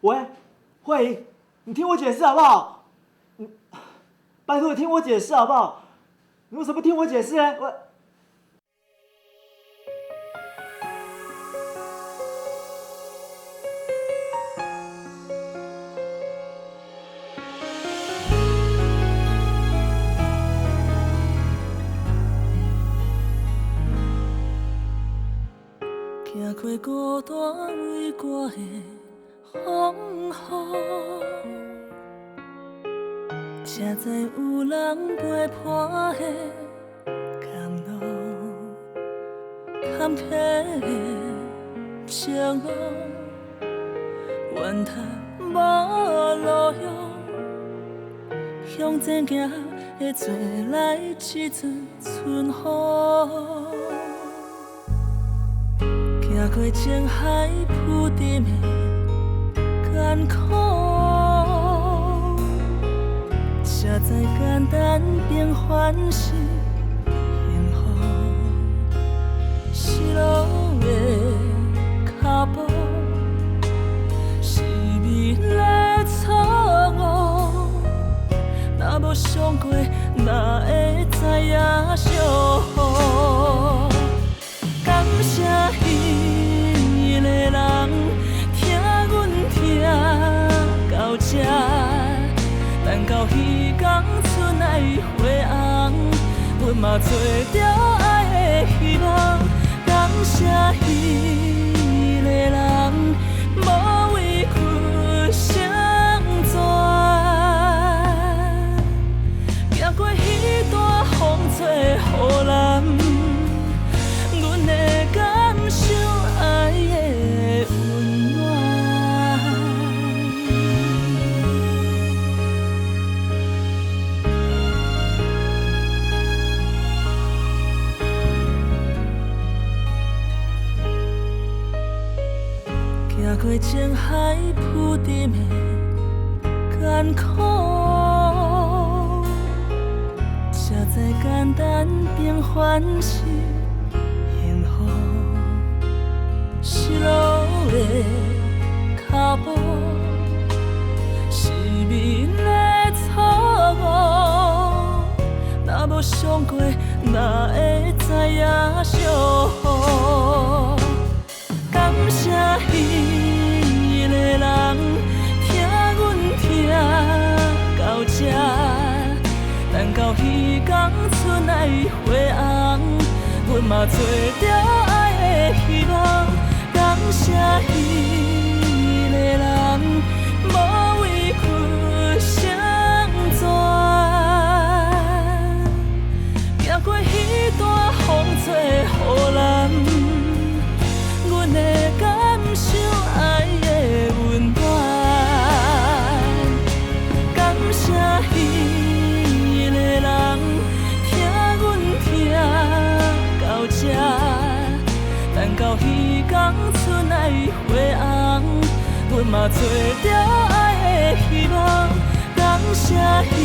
喂，慧莹，你听我解释好不好？拜托你听我解释好不好？你为什么不听我解释呢？行过孤单为我的风雨，才知有人陪伴的甘露，坎坷的情路，怨叹无路用，向前行会做来一阵春雨。行过情海浮沉的艰苦，才知简单平凡是幸福。失落的脚步，是未来错误。若无想过，哪会知影伤苦？感谢彼个人，听阮听到这，等到彼天春来花红，阮嘛做着爱的希望。感谢彼个人，无委屈成全，行过彼段风吹雨淋。感受爱的温暖，行过情海浮沉的艰苦，才知简单平凡是失落的脚步，是未来错误。若无想过，哪会知影伤苦？感谢彼个人，听阮听到这，等到彼天春来花红，阮嘛做着爱的希望。感谢彼个人，无委屈成全，行过彼段风吹雨淋，阮会感受爱的温暖。感谢彼个人，听阮听到这，等到彼天春来花红，阮嘛做着爱的希望。感谢彼